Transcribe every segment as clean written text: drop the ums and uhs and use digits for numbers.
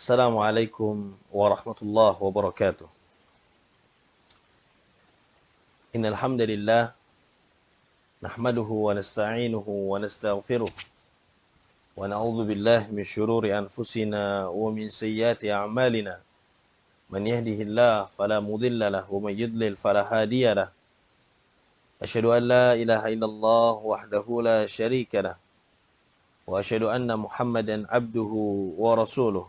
Assalamualaikum warahmatullahi wabarakatuh. Innal hamdalillah nahmaduhu wa nasta'inuhu wa nastaghfiruh wa na'udzu billahi min syururi anfusina wa min sayyiati a'malina. Man yahdihillahu fala mudilla lahu wa man yudlil fala hadiya lahu. Asyhadu an la ilaha illallah wahdahu la syarika lahu wa asyhadu anna Muhammadan abduhu wa rasuluh.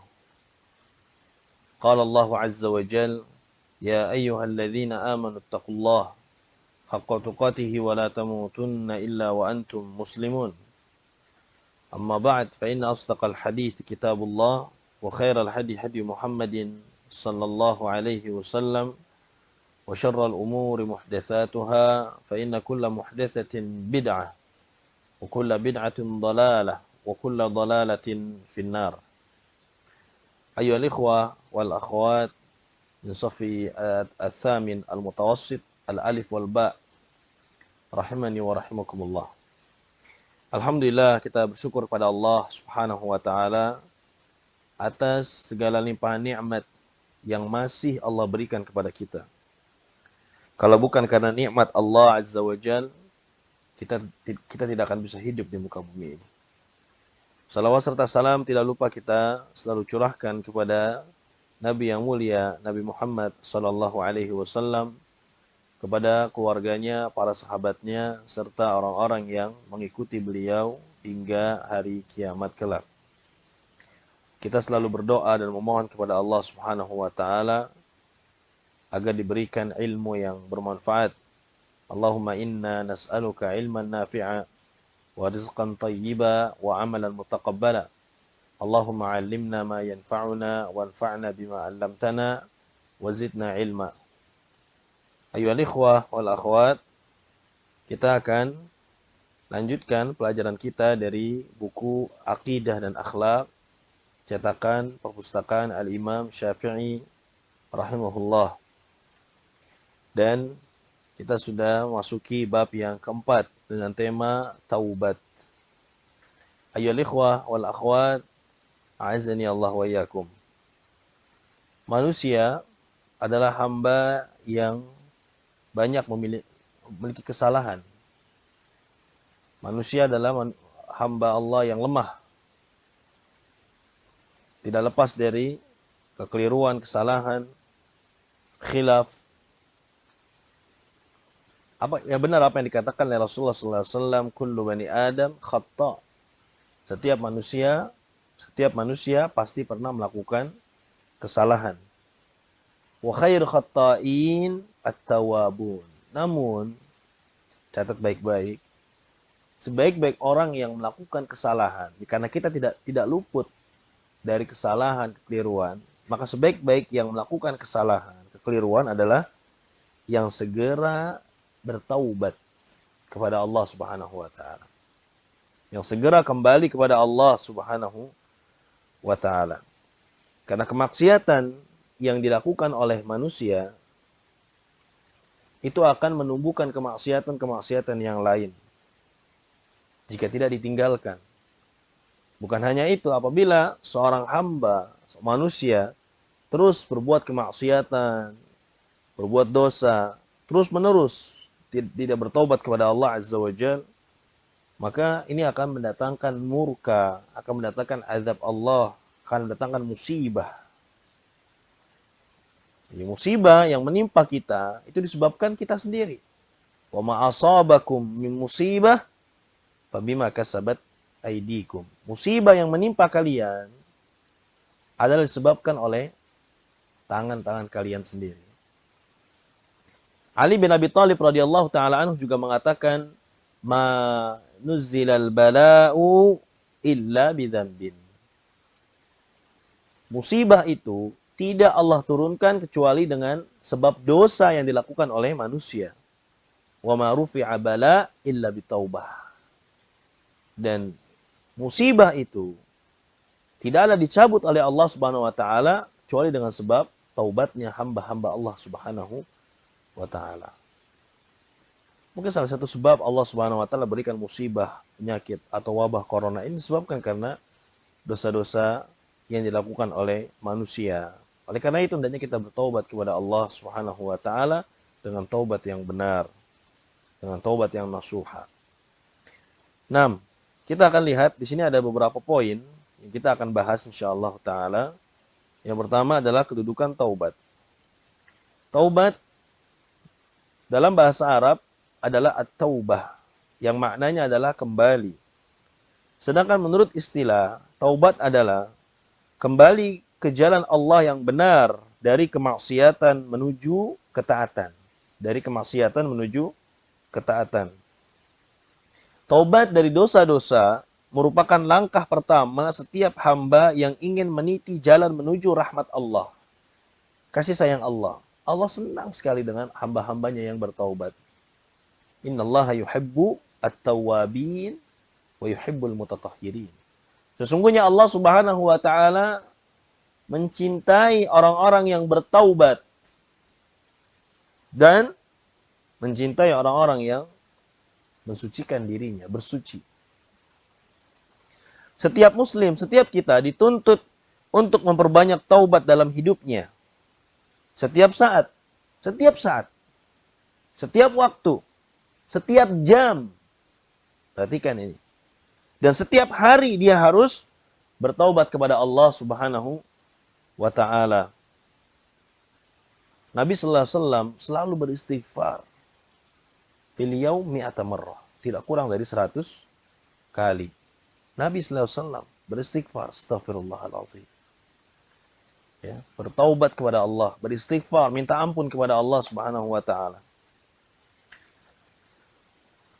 Qala Allah azza wa jalla ya ayyuhalladzina amanu taqullaha haqqa tuqatih wa la tamutunna illa wa antum muslimun. Amma ba'd fa inna asdaqal hadits kitabullah wa khairal hadi hadi Muhammadin sallallahu alaihi wasallam wa syarral umuri muhdatsatuha fa inna kulla muhdatsatin bid'ah wa kulla bid'atin dhalalah wa kulla dhalalatin finnar. Ayyuhal ikhwah wal akhwat min safi al-thamin al-mutawassit al-alif wal ba' rahimani wa rahimakumullah. Alhamdulillah, kita bersyukur pada Allah Subhanahu wa taala atas segala limpahan nikmat yang masih Allah berikan kepada kita. Kalau bukan karena nikmat Allah Azza wa Jalla, kita tidak akan bisa hidup di muka bumi ini. Salawat serta salam tidak lupa kita selalu curahkan kepada Nabi yang mulia, Nabi Muhammad sallallahu alaihi wasallam, kepada keluarganya, para sahabatnya, serta orang-orang yang mengikuti beliau hingga hari kiamat kelak. Kita selalu berdoa dan memohon kepada Allah Subhanahu wa taala agar diberikan ilmu yang bermanfaat. Allahumma inna nas'aluka ilman nafi'a wa rizqan thayyiba wa amalan mutaqabbala. Allahumma 'allimna ma yanfa'una wanfa'na bima 'allamtana wa zidna ilma. Ayyuhal ikhwah wal akhwat, kita akan lanjutkan pelajaran kita dari buku Aqidah dan Akhlak cetakan perpustakaan Al-Imam Syafi'i rahimahullah. Dan kita sudah masuki bab yang keempat dengan tema taubat. Ayyuhal ikhwah wal akhwat, a'azzani Allah wa iyyakum. Manusia adalah hamba yang banyak memiliki kesalahan. Manusia adalah hamba Allah yang lemah. Tidak lepas dari kekeliruan, kesalahan, khilaf. Benar apa yang dikatakan oleh Rasulullah SAW, kullu bani Adam khata'. Setiap manusia pasti pernah melakukan kesalahan. Wa khairu khatta'in at-tawwabun. Namun, catat baik-baik, sebaik-baik orang yang melakukan kesalahan, karena kita tidak luput dari kesalahan, kekeliruan, maka sebaik-baik yang melakukan kesalahan, kekeliruan adalah yang segera bertaubat kepada Allah Subhanahu wa taala. Yang segera kembali kepada Allah Subhanahu wa taala. Karena kemaksiatan yang dilakukan oleh manusia itu akan menumbuhkan kemaksiatan-kemaksiatan yang lain jika tidak ditinggalkan. Bukan hanya itu, apabila seorang hamba, manusia, terus berbuat kemaksiatan, berbuat dosa, terus-menerus tidak bertobat kepada Allah Azza wa Jalla, maka ini akan mendatangkan murka, akan mendatangkan azab Allah, akan mendatangkan musibah. Jadi musibah yang menimpa kita itu disebabkan kita sendiri. Wa ma asabakum min musibah fabima kasabat aydikum. Musibah yang menimpa kalian adalah disebabkan oleh tangan-tangan kalian sendiri. Ali bin Abi Thalib radhiyallahu taala anhu juga mengatakan, ma nuzzilal bala'u illa bidzambin. Musibah itu tidak Allah turunkan kecuali dengan sebab dosa yang dilakukan oleh manusia. Wa ma rufi'a bala illa bitaubah. Dan musibah itu tidaklah dicabut oleh Allah Subhanahu wa taala kecuali dengan sebab taubatnya hamba-hamba Allah Subhanahu wa taala. Mungkin salah satu sebab Allah Subhanahu wa taala berikan musibah, penyakit atau wabah corona ini disebabkan karena dosa-dosa yang dilakukan oleh manusia. Oleh karena itu hendaknya kita bertaubat kepada Allah Subhanahu wa taala dengan taubat yang benar, dengan taubat yang nasuha. 6. Kita akan lihat di sini ada beberapa poin yang kita akan bahas insyaallah taala. Yang pertama adalah kedudukan taubat. Taubat dalam bahasa Arab adalah at-taubah, yang maknanya adalah kembali. Sedangkan menurut istilah, taubat adalah kembali ke jalan Allah yang benar dari kemaksiatan menuju ketaatan. Dari kemaksiatan menuju ketaatan. Taubat dari dosa-dosa merupakan langkah pertama setiap hamba yang ingin meniti jalan menuju rahmat Allah. Kasih sayang Allah. Allah senang sekali dengan hamba-hambanya yang bertaubat. Innallaha yuhibbu at-tawwabin wa yuhibbul mutatahhirin. Sesungguhnya Allah Subhanahu wa taala mencintai orang-orang yang bertaubat dan mencintai orang-orang yang mensucikan dirinya, bersuci. Setiap muslim, setiap kita dituntut untuk memperbanyak taubat dalam hidupnya. Setiap saat, setiap waktu, setiap jam. Perhatikan ini. Dan setiap hari dia harus bertaubat kepada Allah Subhanahu wa taala. Nabi sallallahu alaihi wasallam selalu beristighfar. Fil yaum mi'ata marrah, tidak kurang dari 100 kali. Nabi sallallahu alaihi wasallam beristighfar, astaghfirullahalazim. Ya, bertaubat kepada Allah, beristighfar, minta ampun kepada Allah Subhanahu wa taala.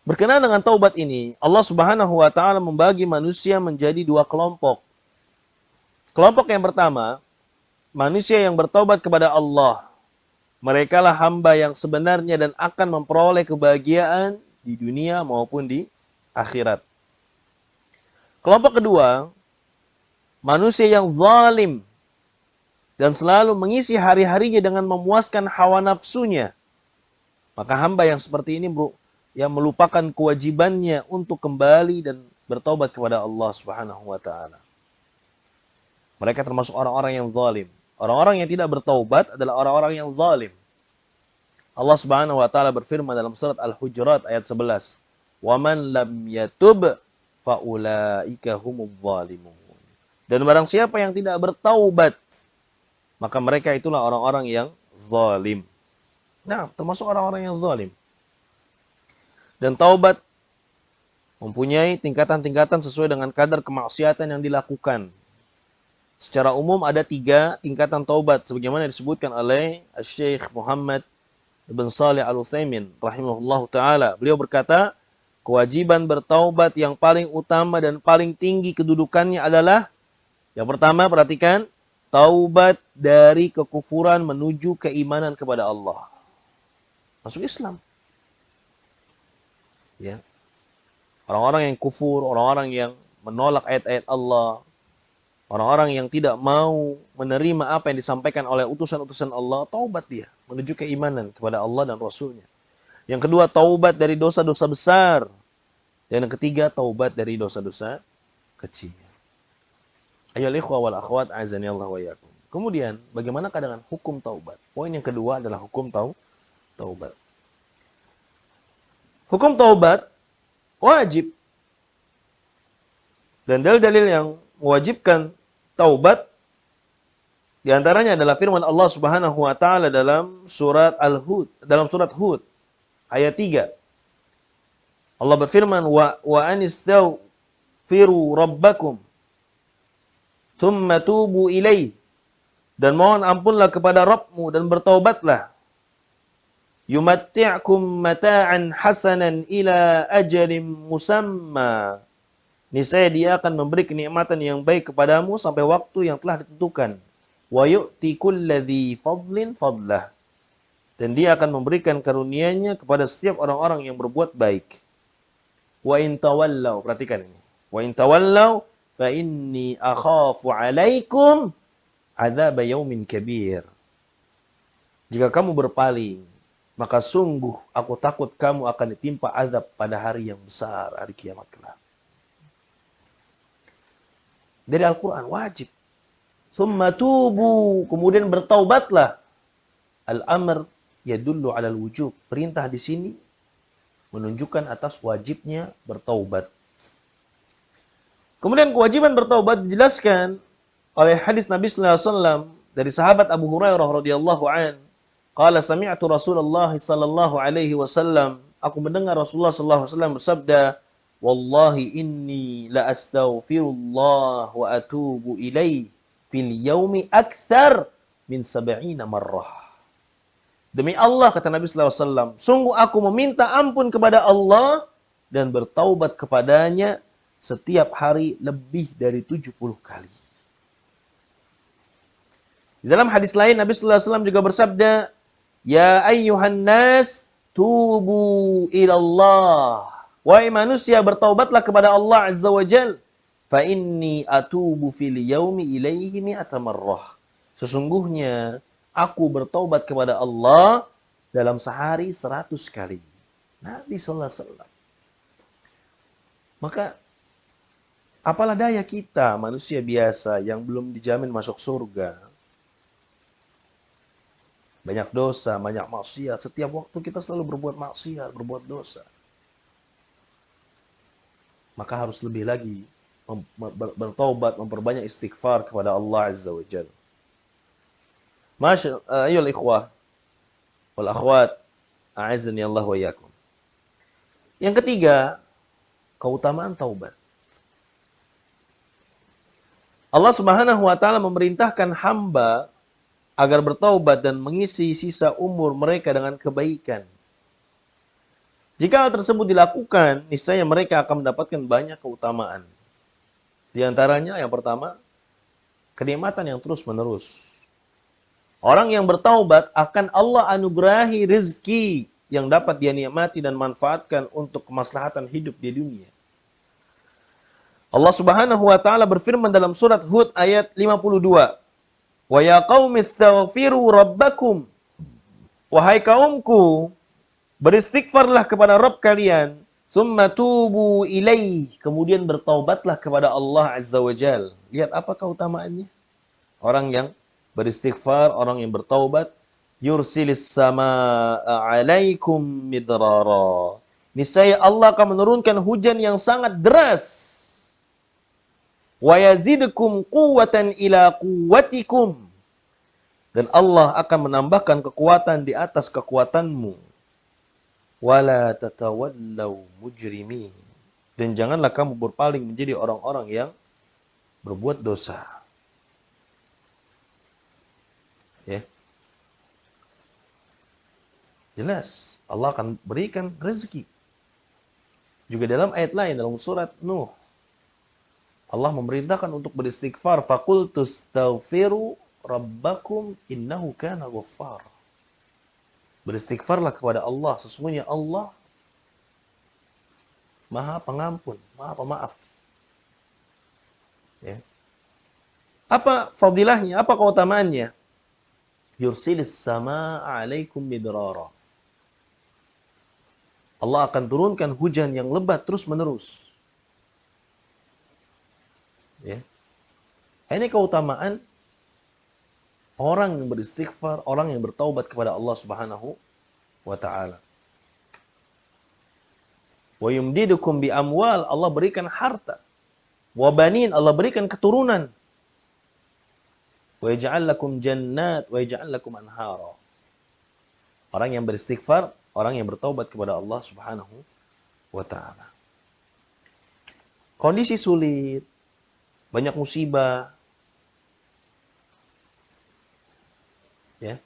Berkenaan dengan taubat ini, Allah Subhanahu wa taala membagi manusia menjadi 2 kelompok. Kelompok yang pertama, manusia yang bertaubat kepada Allah. Merekalah hamba yang sebenarnya dan akan memperoleh kebahagiaan di dunia maupun di akhirat. Kelompok kedua, manusia yang zalim dan selalu mengisi hari-harinya dengan memuaskan hawa nafsunya. Maka hamba yang seperti ini yang melupakan kewajibannya untuk kembali dan bertaubat kepada Allah Subhanahu wa taala. Mereka termasuk orang-orang yang zalim. Orang-orang yang tidak bertaubat adalah orang-orang yang zalim. Allah Subhanahu wa taala berfirman dalam surat Al-Hujurat ayat 11, "Wa man lam yatub fa ulaika humudz zalimun." Dan barang siapa yang tidak bertaubat, maka mereka itulah orang-orang yang zalim. Nah, termasuk orang-orang yang zalim. Dan taubat mempunyai tingkatan-tingkatan sesuai dengan kadar kemaksiatan yang dilakukan. Secara umum ada 3 tingkatan taubat sebagaimana disebutkan oleh Syekh Muhammad Ibn Shalih Al-Utsaimin rahimahullahu taala. Beliau berkata, kewajiban bertaubat yang paling utama dan paling tinggi kedudukannya adalah yang pertama, perhatikan, taubat dari kekufuran menuju keimanan kepada Allah. Masuk Islam. Ya. Orang-orang yang kufur, orang-orang yang menolak ayat-ayat Allah, orang-orang yang tidak mau menerima apa yang disampaikan oleh utusan-utusan Allah, taubat dia menuju keimanan kepada Allah dan Rasulnya. Yang kedua, taubat dari dosa-dosa besar. Dan yang ketiga, taubat dari dosa-dosa kecil. Ayolah ikhwah wal akhwat, azani Allah wa iyyakum. Kemudian, bagaimana dengan hukum taubat? Poin yang kedua adalah hukum taubat. Hukum taubat wajib. Dan dalil-dalil yang mewajibkan taubat di antaranya adalah firman Allah Subhanahu wa taala dalam surat Hud ayat 3. Allah berfirman, wa anistaghfiru rabbakum thumma tubu ilaih, dan mohon ampunlah kepada Rabbmu dan bertaubatlah. Yumatti'kum mata'an hasanan ila ajalin musamma. Niscaya dia akan memberi kenikmatan yang baik kepadamu sampai waktu yang telah ditentukan. Wa yu'ti kulladzi fadlin fadlah. Dan dia akan memberikan karunia-Nya kepada setiap orang-orang yang berbuat baik. Wa in tawallaw, perhatikan ini. Wa in tawallaw fa inni akhafu 'alaikum 'adzab yaumin kabir. Jika kamu berpaling, maka sungguh aku takut kamu akan ditimpa azab pada hari yang besar, hari kiamat kelak. Dari Al-Quran wajib. Thumma tubu, kemudian bertaubatlah. Al-amr yadullu 'alal wujub. Perintah di sini menunjukkan atas wajibnya bertaubat. Kemudian kewajiban bertaubat dijelaskan oleh hadis Nabi sallallahu alaihi wasallam dari sahabat Abu Hurairah radhiyallahu an. Qala sami'tu Rasulullah sallallahu alaihi wasallam, aku mendengar Rasulullah sallallahu alaihi wasallam bersabda, "Wallahi inni la astaghfirullah wa atubu ilaih fil yaumi akthar min 70 marrah." Demi Allah, kata Nabi sallallahu alaihi wasallam, sungguh aku meminta ampun kepada Allah dan bertaubat kepadanya setiap hari lebih dari 70 kali. Di dalam hadis lain Nabi sallallahu alaihi wasallam juga bersabda, "Ya ayyuhan nas, tubu ilallah." Wahai manusia, bertaubatlah kepada Allah Azza wa Jal. Fa inni atubu fil yaumi ilaihi mi'ata marrah. Sesungguhnya aku bertaubat kepada Allah dalam sehari 100 kali. Nabi sallallahu alaihi wasallam. Maka apalah daya kita, manusia biasa yang belum dijamin masuk surga. Banyak dosa, banyak maksiat. Setiap waktu kita selalu berbuat maksiat, berbuat dosa. Maka harus lebih lagi bertaubat, memperbanyak istighfar kepada Allah Azza wa Jalla. Ayyuhal ikhwah wal akhwat, a'azzani Allah wa iyyakum. Yang ketiga, keutamaan taubat. Allah Subhanahu wa taala memerintahkan hamba agar bertaubat dan mengisi sisa umur mereka dengan kebaikan. Jika hal tersebut dilakukan, niscaya mereka akan mendapatkan banyak keutamaan. Di antaranya yang pertama, kenikmatan yang terus-menerus. Orang yang bertaubat akan Allah anugerahi rezeki yang dapat dia nikmati dan manfaatkan untuk kemaslahatan hidup di dunia. Allah Subhanahu wa taala berfirman dalam surat Hud ayat 52. Wa ya qaumi astaghfiru rabbakum. Wahai kaumku, beristighfarlah kepada Rabb kalian, tsumma tubu ilaih, kemudian bertaubatlah kepada Allah Azza wa Jal. Lihat apa keutamaannya? Orang yang beristighfar, orang yang bertaubat, yursilis samaa'a 'alaikum midrara. Niscaya Allah akan menurunkan hujan yang sangat deras. Wa yazidkum quwwatan ila quwwatikum. Dan Allah akan menambahkan kekuatan di atas kekuatanmu. Wala tatawallaw mujrimin. Dan janganlah kamu berpaling menjadi orang-orang yang berbuat dosa. Ya. Jelas, Allah akan berikan rezeki. Juga dalam ayat lain dalam surat Nuh, Allah memerintahkan untuk beristighfar. Faqultu astaghfiru rabbakum innahu kana ghaffar. Beristighfarlah kepada Allah. Sesungguhnya Allah Maha Pengampun, Maha Pemaaf. Ya. Apa fadilahnya? Apa keutamaannya? Yursilis samaa'a 'alaikum midrara. Allah akan turunkan hujan yang lebat terus-menerus. Ya. Ini keutamaan orang yang beristighfar, orang yang bertaubat kepada Allah Subhanahu wa taala. Wa yumdidukum bi amwal, Allah berikan harta. Wa banin, Allah berikan keturunan. Wa yaj'al lakum jannat wa yaj'al lakum anhara. Orang yang beristighfar, orang yang bertaubat kepada Allah Subhanahu wa taala. Kondisi sulit, banyak musibah, ya,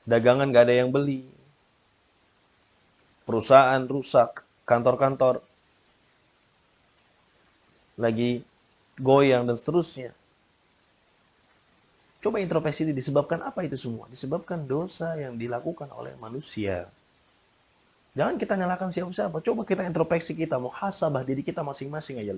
dagangan gak ada yang beli, perusahaan rusak, kantor-kantor lagi goyang dan seterusnya. Coba introspeksi, disebabkan apa itu semua? Disebabkan dosa yang dilakukan oleh manusia. Jangan kita nyalakan siapa-siapa. Coba kita introspeksi kita, muhasabah diri kita masing-masing aja.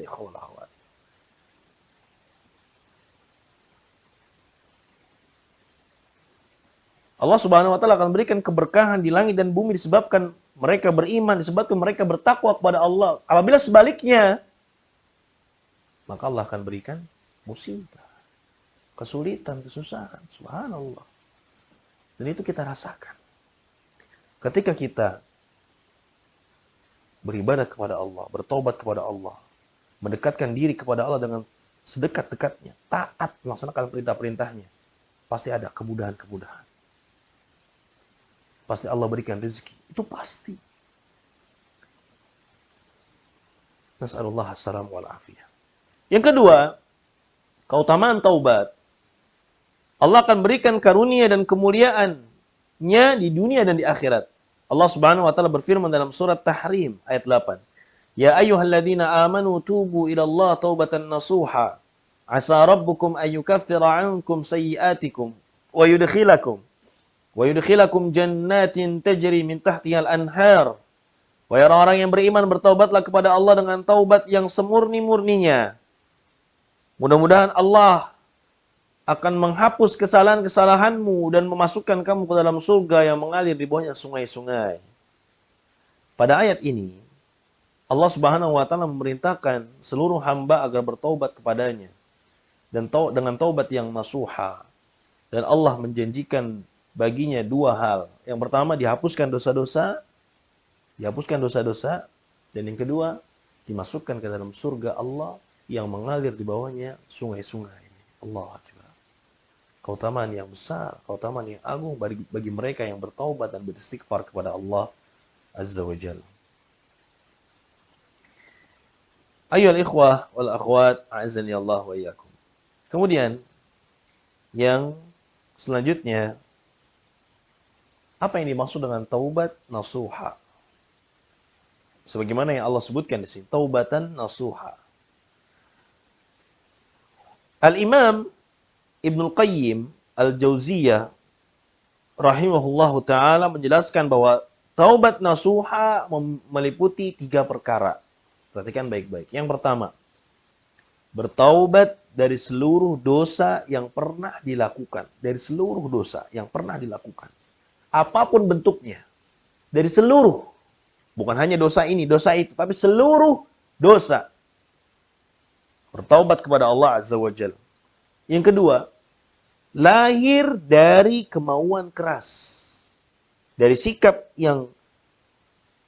Allah Subhanahu wa taala akan berikan keberkahan di langit dan bumi disebabkan mereka beriman, disebabkan mereka bertakwa kepada Allah. Apabila sebaliknya, maka Allah akan berikan musibah, kesulitan, kesusahan. Subhanallah. Dan itu kita rasakan. Ketika kita beribadah kepada Allah, bertobat kepada Allah, mendekatkan diri kepada Allah dengan sedekat-dekatnya, taat melaksanakan perintah-perintahnya, pasti ada kemudahan-kemudahan. Pasti Allah berikan rezeki. Itu pasti. Nas'alullah as-salam wal afiyah. Yang kedua, keutamaan taubat. Allah akan berikan karunia dan kemuliaannya di dunia dan di akhirat. Allah Subhanahu wa taala berfirman dalam surat Tahrim ayat 8. Ya ayyuhalladzina amanu tubu ila Allah taubatan nasuha. Asa rabbukum ayyukaffira 'ankum sayyi'atikum wa yudkhilakum jannatin tajri min tahtihal anhar. Wahai orang-orang yang beriman, bertaubatlah kepada Allah dengan taubat yang semurni-murninya. Mudah-mudahan Allah akan menghapus kesalahan-kesalahanmu dan memasukkan kamu ke dalam surga yang mengalir di bawahnya sungai-sungai. Pada ayat ini, Allah Subhanahu wa taala memerintahkan seluruh hamba agar bertaubat kepadanya dan dengan taubat yang nasuha. Dan Allah menjanjikan baginya dua hal. Yang pertama, dihapuskan dosa-dosa, dan yang kedua, dimasukkan ke dalam surga Allah yang mengalir di bawahnya sungai-sungai. Allah Akbar. Keutamaan yang besar, keutamaan yang agung bagi mereka yang bertaubat dan beristighfar kepada Allah Azza wa Jalla. Ayyuhal ikhwah wal akhwat, a'azzani Allah wa iyyakum. Kemudian yang selanjutnya, apa yang dimaksud dengan taubat nasuha? Sebagaimana yang Allah sebutkan di sini, taubatan nasuha. Al-Imam Ibnul Qayyim Al-Jauziyah rahimahullahu ta'ala menjelaskan bahwa taubat nasuha meliputi 3 perkara. Perhatikan baik-baik. Yang pertama, bertaubat dari seluruh dosa yang pernah dilakukan. Dari seluruh dosa yang pernah dilakukan. Apapun bentuknya. Dari seluruh. Bukan hanya dosa ini, dosa itu. Tapi seluruh dosa. Bertaubat kepada Allah Azza wa Jalla. Yang kedua, lahir dari kemauan keras. Dari sikap yang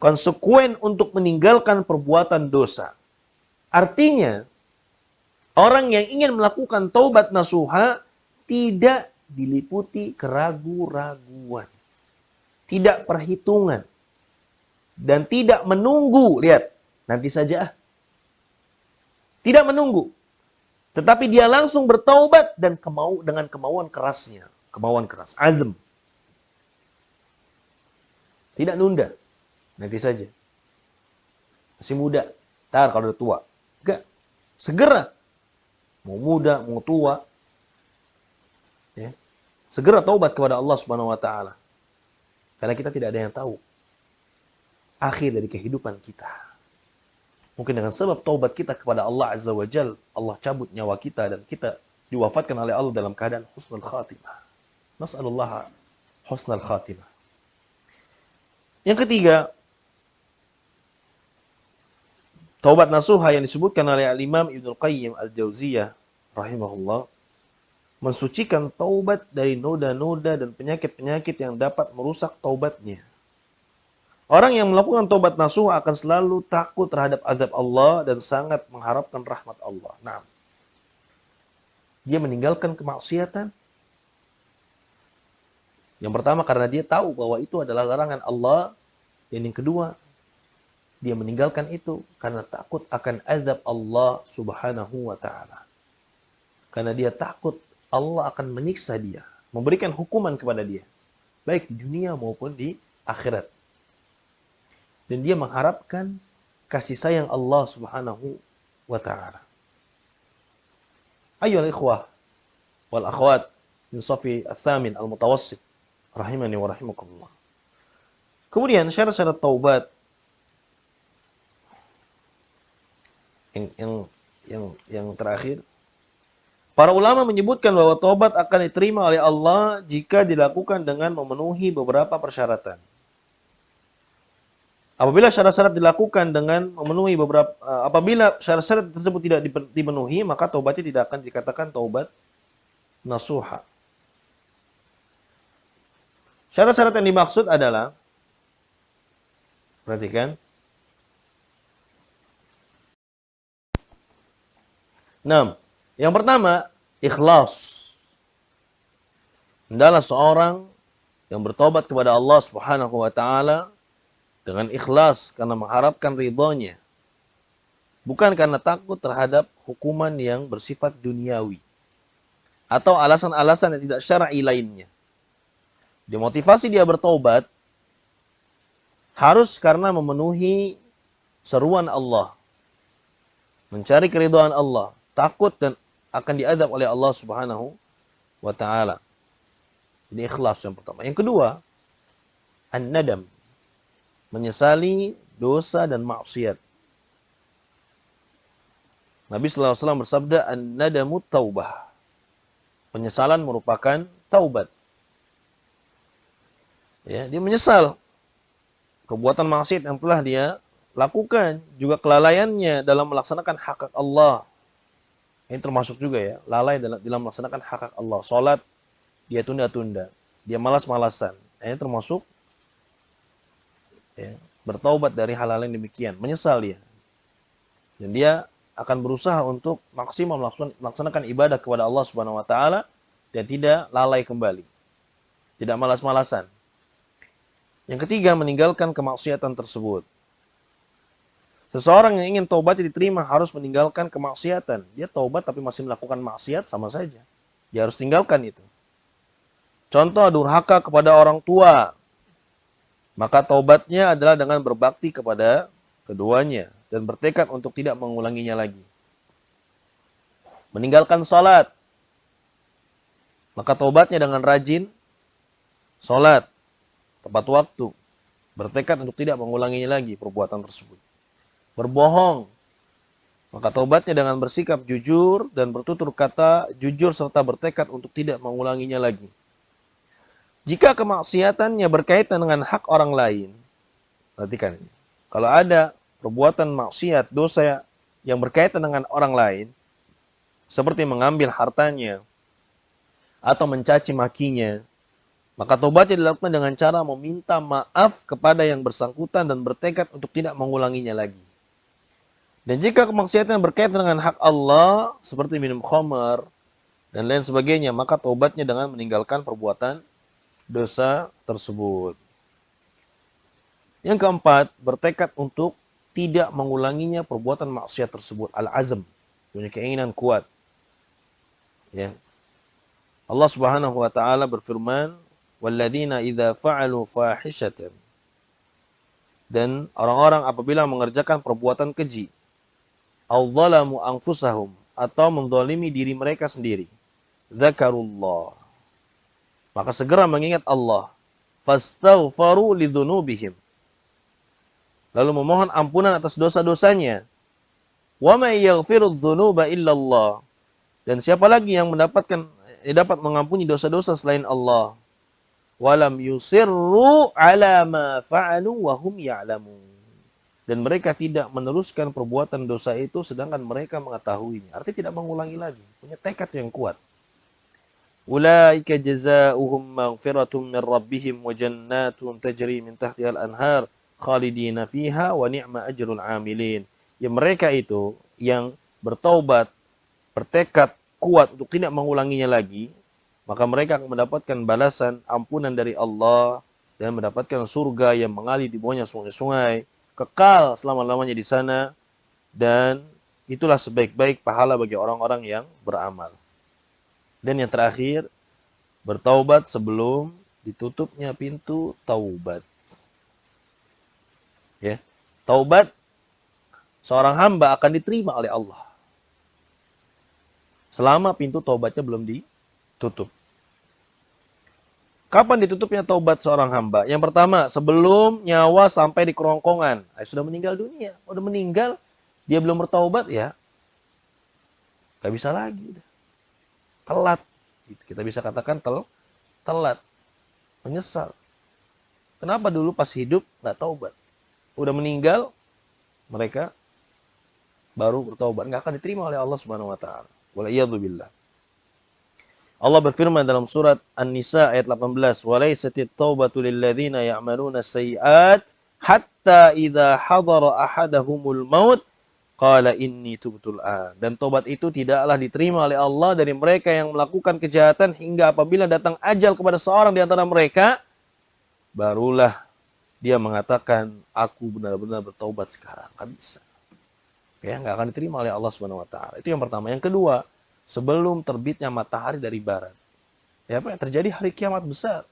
konsekuen untuk meninggalkan perbuatan dosa. Artinya, orang yang ingin melakukan taubat nasuha tidak diliputi keraguan-raguan. Tidak perhitungan. Dan tidak menunggu. Lihat, nanti saja. Tidak menunggu. Tetapi dia langsung bertaubat dan dengan kemauan kerasnya. Kemauan keras. Azm. Tidak nunda. Nanti saja. Masih muda. Ntar kalau udah tua. Enggak. Segera. Mau muda, mau tua. Ya. Segera taubat kepada Allah Subhanahu wa taala. Karena kita tidak ada yang tahu akhir dari kehidupan kita. Mungkin dengan sebab taubat kita kepada Allah Azza wa Jal, Allah cabut nyawa kita dan kita diwafatkan oleh Allah dalam keadaan husnul khatimah. Nas'alullah husnul khatimah. Yang ketiga, taubat nasuha yang disebutkan oleh Al-Imam Ibnul Qayyim Al-Jauziyah rahimahullah mensucikan taubat dari noda-noda dan penyakit-penyakit yang dapat merusak taubatnya. Orang yang melakukan taubat nasuha akan selalu takut terhadap azab Allah dan sangat mengharapkan rahmat Allah. Nah, dia meninggalkan kemaksiatan. Yang pertama karena dia tahu bahwa itu adalah larangan Allah. Dan yang kedua, dia meninggalkan itu karena takut akan azab Allah Subhanahu wa ta'ala. Karena dia takut Allah akan menyiksa dia, memberikan hukuman kepada dia, baik di dunia maupun di akhirat. Dan dia mengharapkan kasih sayang Allah Subhanahu wa ta'ala. Ayyuhal ikhwah wal akhwat min safi al-thamin al-mutawassit rahimani wa rahimakumullah. Kemudian syarat-syarat taubat yang terakhir, para ulama menyebutkan bahwa taubat akan diterima oleh Allah jika dilakukan dengan memenuhi beberapa persyaratan. Apabila syarat-syarat dilakukan dengan memenuhi beberapa, apabila syarat-syarat tersebut tidak dipenuhi, maka taubatnya tidak akan dikatakan taubat nasuha. Syarat-syarat yang dimaksud adalah, perhatikan. Nah, yang pertama, ikhlas. Hendaklah seorang yang bertobat kepada Allah Subhanahu wa taala dengan ikhlas karena mengharapkan ridhonya, bukan karena takut terhadap hukuman yang bersifat duniawi atau alasan-alasan yang tidak syar'i lainnya. Dimotivasi dia bertobat harus karena memenuhi seruan Allah, mencari keridhaan Allah, takut dan akan diadab oleh Allah Subhanahu wa taala. Ini ikhlas yang pertama. Yang kedua, an-nadam, menyesali dosa dan maksiat. Nabi sallallahu alaihi wasallam bersabda, an-nadamu taubah. Penyesalan merupakan taubat. Ya, dia menyesal perbuatan maksiat yang telah dia lakukan, juga kelalaiannya dalam melaksanakan hak Allah. Ini termasuk juga ya, lalai dalam melaksanakan hak Allah. Salat dia tunda-tunda, dia malas-malasan. Ini termasuk ya, bertaubat dari hal-hal yang demikian, menyesal dia. Dan dia akan berusaha untuk maksimal melaksanakan ibadah kepada Allah Subhanahu wa taala dan tidak lalai kembali. Tidak malas-malasan. Yang ketiga, meninggalkan kemaksiatan tersebut. Seseorang yang ingin taubat diterima harus meninggalkan kemaksiatan. Dia taubat tapi masih melakukan maksiat, sama saja. Dia harus tinggalkan itu. Contoh, durhaka kepada orang tua. Maka taubatnya adalah dengan berbakti kepada keduanya dan bertekad untuk tidak mengulanginya lagi. Meninggalkan salat. Maka taubatnya dengan rajin salat tepat waktu. Bertekad untuk tidak mengulanginya lagi perbuatan tersebut. Berbohong. Maka taubatnya dengan bersikap jujur dan bertutur kata jujur serta bertekad untuk tidak mengulanginya lagi. Jika kemaksiatannya berkaitan dengan hak orang lain, perhatikan ini. Kalau ada perbuatan maksiat, dosa yang berkaitan dengan orang lain, seperti mengambil hartanya atau mencaci makinya, maka taubatnya dilakukan dengan cara meminta maaf kepada yang bersangkutan dan bertekad untuk tidak mengulanginya lagi. Dan jika kemaksiatan berkaitan dengan hak Allah, seperti minum khamar dan lain sebagainya, maka taubatnya dengan meninggalkan perbuatan dosa tersebut. Yang keempat, bertekad untuk tidak mengulanginya perbuatan maksiat tersebut. Al-azm, punya keinginan kuat. Ya. Allah Subhanahu wa taala berfirman, "Walladzina idza fa'alu fahishatan." Dan orang-orang apabila mengerjakan perbuatan keji, aw zalamu anfusahum, atau menzalimi diri mereka sendiri, dzakarullah, maka segera mengingat Allah, fastaghfaru lidzunubihim, lalu memohon ampunan atas dosa-dosanya. Wa may yaghfirudz dzunuba illallah, dan siapa lagi yang dapat mengampuni dosa-dosa selain Allah. Walam yusirru ala ma fa'alu wa hum ya'lamun, dan mereka tidak meneruskan perbuatan dosa itu sedangkan mereka mengetahuinya. Artinya tidak mengulangi lagi, punya tekad yang kuat. Ulaika jazaohum maghfiratum min rabbihim wa jannatun tajri min tahtiha al-anhar khalidina fiha wa ni'ma ajrul amilin. Ya, mereka itu yang bertaubat, bertekad kuat untuk tidak mengulanginya lagi, maka mereka akan mendapatkan balasan ampunan dari Allah dan mendapatkan surga yang mengalir di bawahnya sungai-sungai, kekal selama-lamanya di sana, dan itulah sebaik-baik pahala bagi orang-orang yang beramal. Dan yang terakhir, bertaubat sebelum ditutupnya pintu taubat. Ya, taubat seorang hamba akan diterima oleh Allah selama pintu taubatnya belum ditutup. Kapan ditutupnya taubat seorang hamba? Yang pertama, sebelum nyawa sampai di kerongkongan. Sudah meninggal dunia. Udah meninggal, dia belum bertaubat, ya gak bisa lagi. Telat. Kita bisa katakan telat. Menyesal. Kenapa dulu pas hidup gak taubat? udah meninggal, mereka baru bertaubat, nggak akan diterima oleh Allah Subhanahu wa taala. Waliyadzubillah. Allah berfirman dalam surat An-Nisa ayat 18, "Walaisatit taubatu lil ladzina ya'maluna sayyi'at hatta idza hadara ahadahumul maut qala inni tubtul an." Dan tobat itu tidaklah diterima oleh Allah dari mereka yang melakukan kejahatan hingga apabila datang ajal kepada seorang di antara mereka, barulah dia mengatakan, "Aku benar-benar bertaubat sekarang." Kan bisa. Ya, nggak akan diterima oleh Allah Subhanahu wa taala. Itu yang pertama. Yang kedua, sebelum terbitnya matahari dari barat. Ya, apa yang terjadi hari kiamat besar.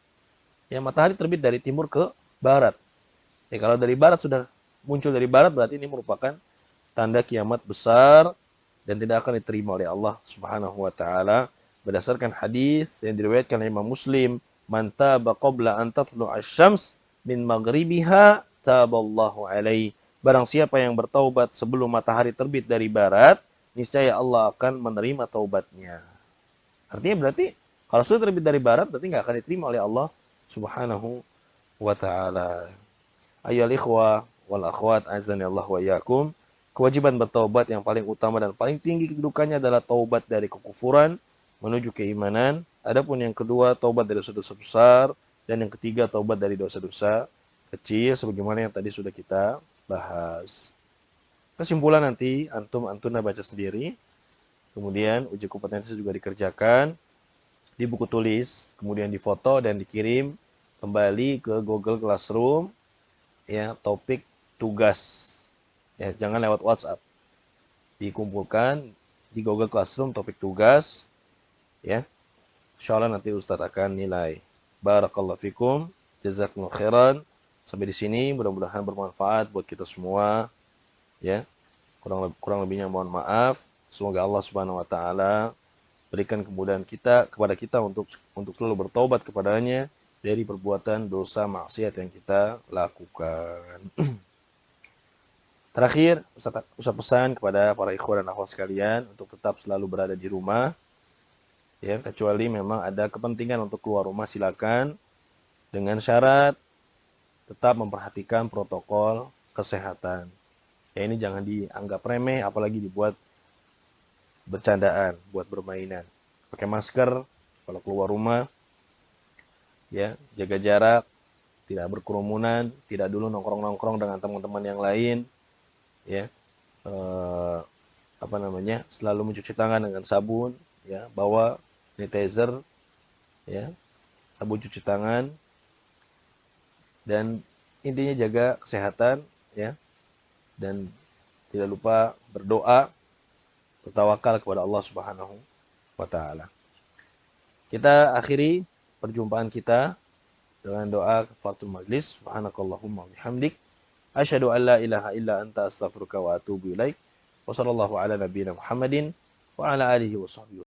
Ya, matahari terbit dari timur ke barat. Ya, kalau dari barat sudah muncul dari barat, berarti ini merupakan tanda kiamat besar dan tidak akan diterima oleh Allah Subhanahu wa taala berdasarkan hadis yang diriwayatkan oleh Imam Muslim, "Man taba qabla an tatlu'a asy-syams min maghribiha taballahu alaihi." Barang siapa yang bertaubat sebelum matahari terbit dari barat, niscaya Allah akan menerima taubatnya. Artinya berarti kalau sudah terbit dari barat, berarti nggak akan diterima oleh Allah Subhanahu wa taala. Ayyuhal ikhwah wal akhwat azani Allah wa iyyakum. Kewajiban bertaubat yang paling utama dan paling tinggi kedudukannya adalah taubat dari kekufuran menuju keimanan. Adapun yang kedua, taubat dari dosa-dosa besar, dan yang ketiga, taubat dari dosa-dosa kecil sebagaimana yang tadi sudah kita bahas. Kesimpulan nanti antuna baca sendiri. Kemudian uji kompetensi juga dikerjakan di buku tulis, kemudian difoto dan dikirim kembali ke Google Classroom, ya, topik tugas. Ya, jangan lewat WhatsApp. Dikumpulkan di Google Classroom topik tugas, ya. Insyaallah nanti Ustadz akan nilai. Barakallahu fikum, jazakumullah khairan. Sampai di sini mudah-mudahan bermanfaat buat kita semua, ya. Kurang lebihnya mohon maaf. Semoga Allah Subhanahu wa taala berikan kemudahan kepada kita untuk selalu bertaubat kepadanya dari perbuatan dosa maksiat yang kita lakukan. Terakhir, Ustaz pesan kepada para ikhwan dan akhwat sekalian untuk tetap selalu berada di rumah. Ya, kecuali memang ada kepentingan untuk keluar rumah, silakan, dengan syarat tetap memperhatikan protokol kesehatan. Ya, ini jangan dianggap remeh, apalagi dibuat bercandaan, buat bermainan. Pakai masker kalau keluar rumah, ya, jaga jarak, tidak berkerumunan, tidak dulu nongkrong-nongkrong dengan teman-teman yang lain, ya. Selalu mencuci tangan dengan sabun, ya, bawa sanitizer, ya, sabun cuci tangan, dan intinya jaga kesehatan, ya, dan tidak lupa berdoa, bertawakal kepada Allah Subhanahu wa taala. Kita akhiri perjumpaan kita dengan doa kafaratul majlis. Subhanakallahumma bihamdik asyhadu an la ilaha illa anta astaghfiruka wa atubu ilaik. Wa sallallahu ala nabiyyina Muhammadin wa ala alihi wa sahbihi